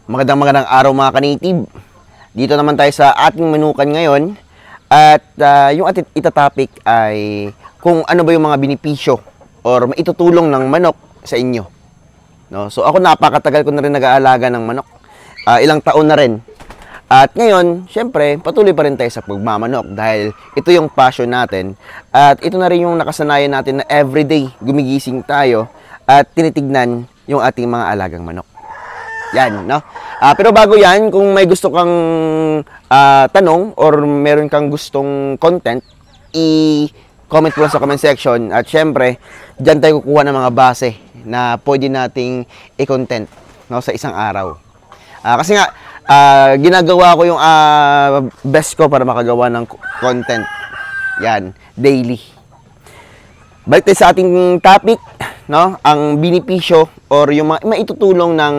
Magandang araw mga ka-native. Dito naman tayo sa ating manukan ngayon. At yung ating itatopic ay kung ano ba yung mga benepisyo or maitutulong ng manok sa inyo. No? So ako napakatagal ko na rin nag-aalaga ng manok. Ilang taon na rin. At ngayon, syempre, patuloy pa rin tayo sa pagmamanok dahil ito yung passion natin. At ito na rin yung nakasanayan natin na everyday gumigising tayo at tinitignan yung ating mga alagang manok. Yan, no? Pero bago yan, kung may gusto kang tanong or meron kang gustong content, i-comment mo lang sa comment section. At syempre, dyan tayo kukuha ng mga base na pwede nating i-content, no, sa isang araw. Kasi nga, ginagawa ko yung best ko para makagawa ng content. Yan, daily. Balik tayo sa ating topic, no? Ang benepisyo or yung maitutulong ng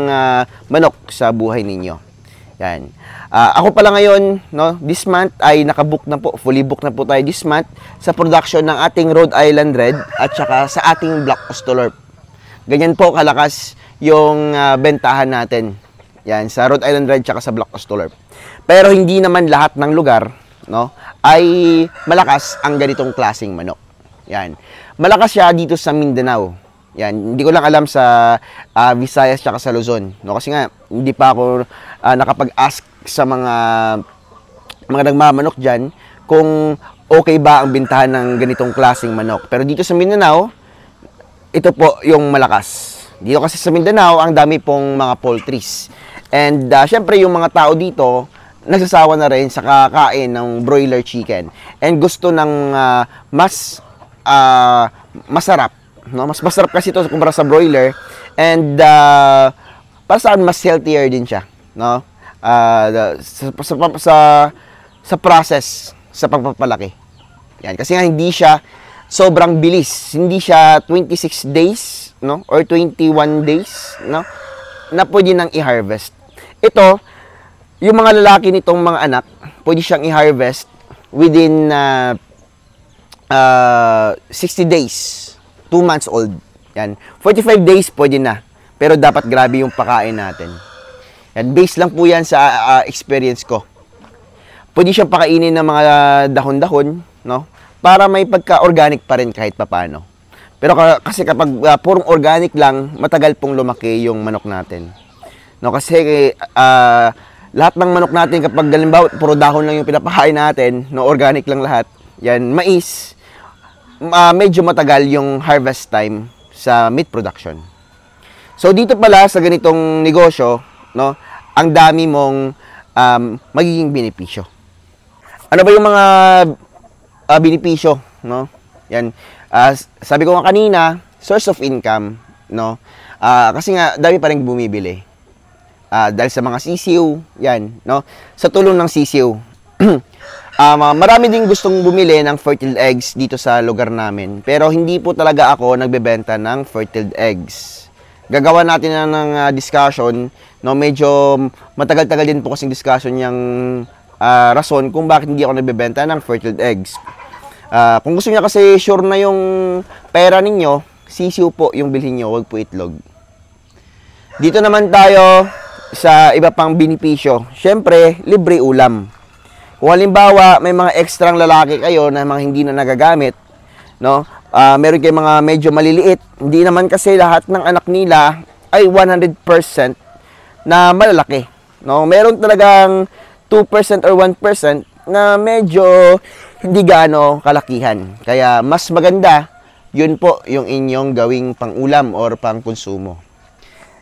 manok sa buhay ninyo. Yan. Ako pala ngayon, no, this month ay nakabook na po, fully book na po tayo this month sa production ng ating Rhode Island Red at saka sa ating Black Australorp. Ganyan po kalakas yung bentahan natin. Yan, sa Rhode Island Red at sa Black Australorp. Pero hindi naman lahat ng lugar, no, ay malakas ang ganitong klaseng manok. Yan. Malakas siya dito sa Mindanao. Yan, hindi ko lang alam sa Visayas at sa Luzon, no, kasi nga hindi pa ako nakapag-ask sa mga nagmamanok diyan kung okay ba ang bintahan ng ganitong klaseng manok. Pero dito sa Mindanao, ito po yung malakas. Dito kasi sa Mindanao, ang dami pong mga poultries. And syempre yung mga tao dito nagsasawa na rin sa kakain ng broiler chicken and gusto ng mas masarap, no? Mas masarap kasi ito kumpara sa broiler and para sa akin mas healthier din siya, no? Sa process sa pagpapalaki. Yan, kasi nga hindi siya sobrang bilis. Hindi siya 26 days, no? Or 21 days, no? Na pwede nang i-harvest. Ito, yung mga lalaki nitong mga anak, pwede siyang i-harvest within 60 days, 2 months old. Yan. 45 days pwede na. Pero dapat grabe yung pakain natin. Yan, base lang po yan sa experience ko. Pwede siyang pakainin ng mga dahon-dahon, no? Para may pagka-organic pa rin kahit papano. Pero kasi kapag purong organic lang, matagal pong lumaki yung manok natin. No, kasi lahat ng manok natin kapag halimbawa puro dahon lang yung pinapakain natin, no, organic lang lahat. Yan, mais. Medyo matagal yung harvest time sa meat production. So dito pala sa ganitong negosyo, no, ang dami mong magiging benepisyo. Ano ba yung mga benepisyo, no? Yan. Sabi ko nga kanina, source of income, no? Kasi nga dami pa ring bumibili. Dahil sa mga sisiw, yan, no? Sa tulong ng sisiw. Marami ding gustong bumili ng fertile eggs dito sa lugar namin. Pero hindi po talaga ako nagbebenta ng fertile eggs. Gagawa natin na ng discussion, no? Medyo matagal-tagal din po kasing discussion yung rason kung bakit hindi ako nagbebenta ng fertile eggs. Kung gusto niya kasi sure na yung pera ninyo, sisiw po yung bilhin nyo, wag po itlog. Dito naman tayo sa iba pang benepisyo. Siyempre, libre ulam. Kung halimbawa, may mga ekstrang lalaki kayo na mga hindi na nagagamit, no? Meron kayong mga medyo maliliit. Hindi naman kasi lahat ng anak nila ay 100% na malalaki, no? Meron talagang 2% or 1% na medyo hindi gaano kalakihan. Kaya mas maganda, yun po yung inyong gawing pang-ulam or pang-konsumo.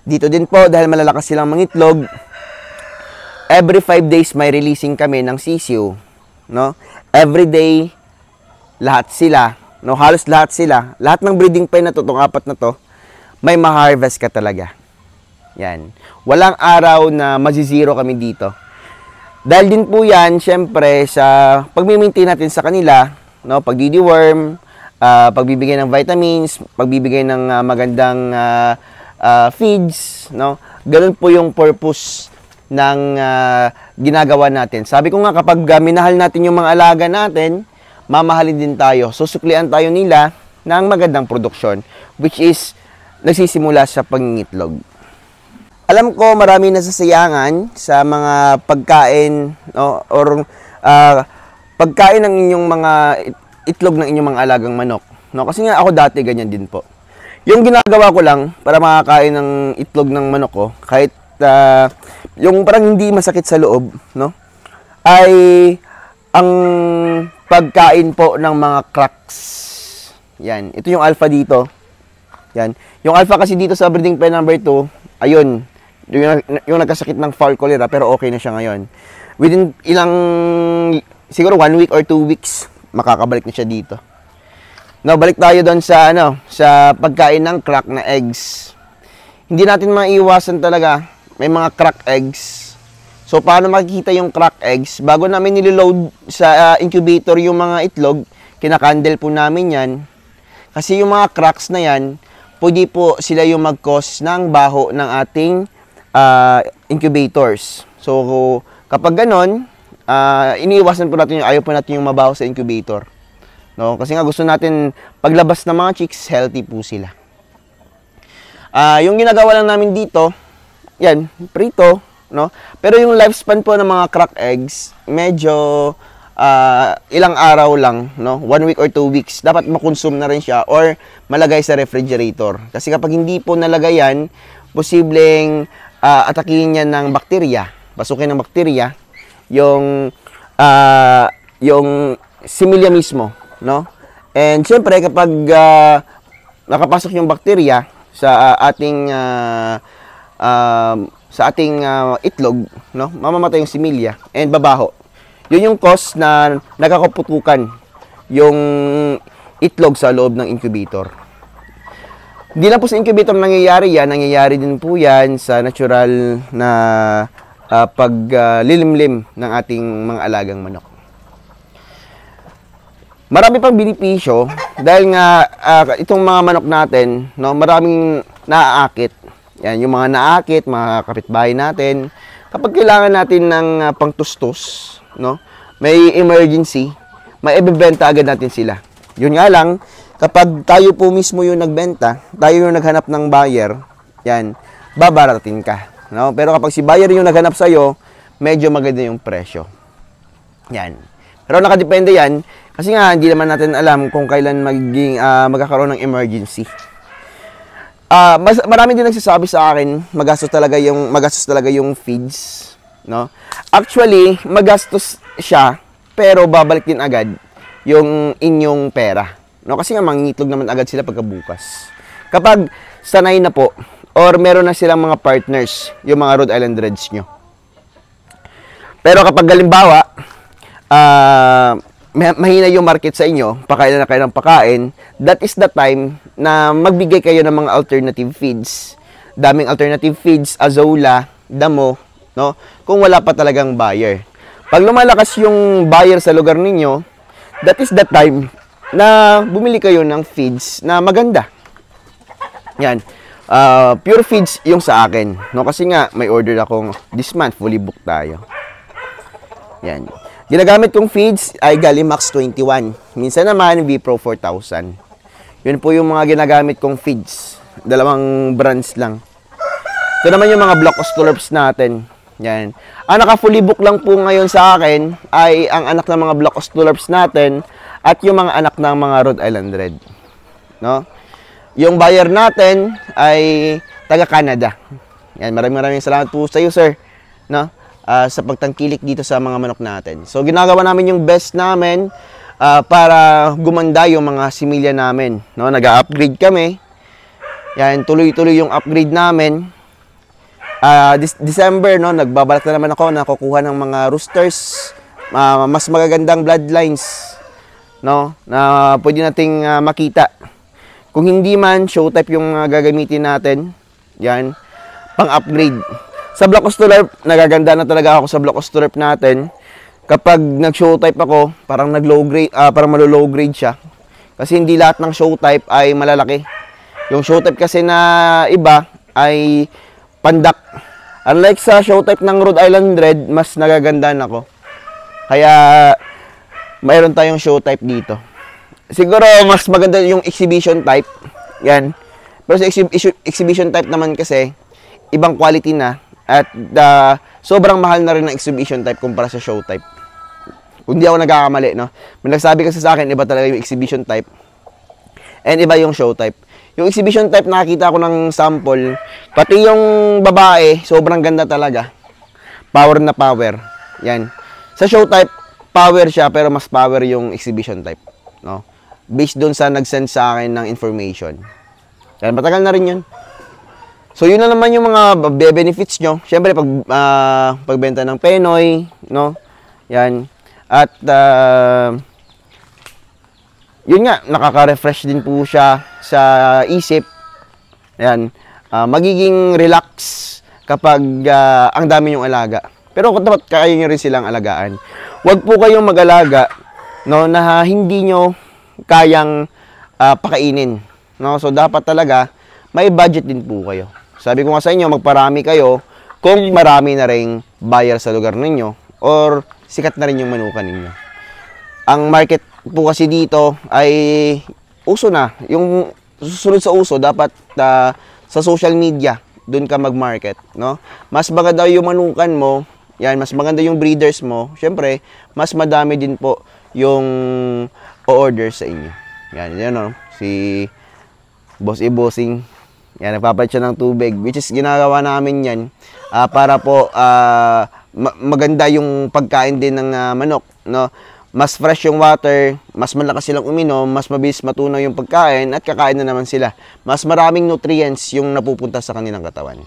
Dito din po, dahil malalakas silang mangitlog, every 5 days may releasing kami ng sisiw, no? Every day, lahat sila, no? Halos lahat sila, lahat ng breeding pen na to, itong 4 na to, may ma-harvest ka talaga. Yan. Walang araw na mazizero kami dito. Dahil din po yan, syempre, sa pag-maintain natin sa kanila, no? Pag-deworm, pagbibigay ng vitamins, pagbibigay ng magandang feeds, no? Ganun po yung purpose ng ginagawa natin. Sabi ko nga, kapag minahal natin yung mga alaga natin, mamahalin din tayo. Susuklian tayo nila ng magandang produksyon, which is nagsisimula sa pangingitlog. Alam ko marami nasasayangan sa mga pagkain, no, or pagkain ng inyong mga itlog ng inyong mga alagang manok. No, kasi nga ako dati ganyan din po. Yung ginagawa ko lang para makakain ng itlog ng manok ko, kahit yung parang hindi masakit sa loob, no, ay ang pagkain po ng mga cracks. Yan, ito yung alpha dito. Yan. Yung alpha kasi dito sa breeding pen number 2, ayun, yung nagkasakit ng foul cholera, pero okay na siya ngayon. Within siguro 1 week or 2 weeks, makakabalik na siya dito. Now, balik tayo doon sa, sa pagkain ng crack na eggs. Hindi natin maiiwasan talaga, may mga crack eggs. So, paano makikita yung crack eggs? Bago namin niliload sa incubator yung mga itlog, kinakandel po namin yan. Kasi yung mga cracks na yan, pwede po sila yung mag-cause ng baho ng ating incubators. So, kapag ganon, iniiwasan po natin ayaw po natin yung mabaho sa incubator. No? Kasi nga gusto natin, paglabas ng mga chicks, healthy po sila. Yung ginagawa lang namin dito, yan, prito, no? Pero yung lifespan po ng mga crack eggs, medyo ilang araw lang, no? 1 week or 2 weeks, dapat makonsume na rin siya or malagay sa refrigerator. Kasi kapag hindi po nalagay yan, posibleng atakihin niya ng bakterya, pasukin ng bakterya, yung similya mismo, no? And syempre kapag nakapasok yung bakterya sa ating itlog, no? Mamamatay yung similya and babaho. Yun yung cause na nagkakaputukan yung itlog sa loob ng incubator. Hindi lang po sa incubator nangyayari yan, nangyayari din po yan sa natural na paglilimlim ng ating mga alagang manok. Marami pang benepisyo dahil nga itong mga manok natin, no, maraming naaakit. Yan, yung mga naakit, mga kapitbahay natin, kapag kailangan natin ng pangtustos, no, may emergency, may ibebenta agad natin sila. Yun nga lang, kapag tayo po mismo yung nagbenta, tayo yung naghanap ng buyer, yan, babaratin ka. No? Pero kapag si buyer yung naghanap sa'yo, medyo maganda yung presyo. Yan. Pero nakadepende yan, kasi nga hindi naman natin alam kung kailan magkakaroon ng emergency. Marami din nagsasabi sa akin, magastos talaga yung feeds, no? Actually, magastos siya, pero babalik din agad yung inyong pera, no? Kasi nga mangingitlog naman agad sila pagkabukas. Kapag sanay na po or meron na silang mga partners, yung mga Rhode Island Reds nyo. Pero kapag halimbawa, mahina yung market sa inyo, pakain na kayo ng pakain, that is the time na magbigay kayo ng mga alternative feeds. Daming alternative feeds, azola, damo, no? Kung wala pa talagang buyer. Pag lumalakas yung buyer sa lugar ninyo, that is the time na bumili kayo ng feeds na maganda. Yan. Pure feeds yung sa akin, no? Kasi nga may order akong this month, fully booked tayo. Yan. Ginagamit kong feeds ay Galimax 21. Minsan naman, V-Pro 4000. Yun po yung mga ginagamit kong feeds. Dalawang brands lang. Ito naman yung mga Black Australorps natin. Yan. Ang naka-fully book lang po ngayon sa akin ay ang anak ng mga Black Australorps natin at yung mga anak ng mga Rhode Island Red. No? Yung buyer natin ay taga-Canada. Yan. Maraming salamat po sa iyo, sir. No? Sa pagtangkilik dito sa mga manok natin. So, ginagawa namin yung best namin para gumanda yung mga similya namin. No? Nag-upgrade kami. Yan, tuloy-tuloy yung upgrade namin. December, no, nagbabalak na naman ako na kukuha ng mga roosters, mas magagandang bloodlines, no, na pwede nating makita. Kung hindi man, show type yung gagamitin natin. Yan, pang-upgrade. Sa Black Australorp, nagaganda na talaga ako sa Black Australorp natin. Kapag nag-show type ako, parang nag-low grade, parang malo-low grade siya. Kasi hindi lahat ng show type ay malalaki. Yung show type kasi na iba ay pandak. Unlike sa show type ng Rhode Island Red, mas nagagandaan ako. Kaya mayroon tayong show type dito. Siguro mas maganda yung exhibition type. Yan. Pero sa exhibition type naman kasi, ibang quality na at sobrang mahal na rin ng exhibition type kumpara sa show type. Kung di ako nagkakamali, no? May nagsabi kasi sa akin, iba talaga yung exhibition type and iba yung show type. Yung exhibition type, nakakita ko ng sample, pati yung babae, sobrang ganda talaga. Power na power. Yan. Sa show type, power siya, pero mas power yung exhibition type. No? Based doon sa nag-send sa akin ng information. Yan, matagal na rin yun. So, yun na naman yung mga benefits nyo. Siyempre, pagbenta ng Penoy, no? Yan. At, yun nga, nakaka-refresh din po siya sa isip. Yan. Magiging relax kapag ang dami yung alaga. Pero dapat kaya nyo rin silang alagaan. Huwag po kayong mag-alaga, no, na hindi nyo kayang pakainin. No? So, dapat talaga, may budget din po kayo. Sabi ko nga sa inyo, magparami kayo kung marami na ring buyer sa lugar ninyo or sikat na rin yung manukan ninyo. Ang market po kasi dito ay uso na. Yung susunod sa uso, dapat sa social media, doon ka mag-market. No? Mas maganda yung manukan mo, yan, mas maganda yung breeders mo, syempre, mas madami din po yung o-order sa inyo. Yan, yan no? Si Boss Ibosing, yan, nagpapalit siya ng tubig, which is ginagawa namin yan para po maganda yung pagkain din ng manok, no? Mas fresh yung water, mas malakas silang uminom, mas mabilis matunaw yung pagkain at kakain na naman sila. Mas maraming nutrients yung napupunta sa kanilang katawan.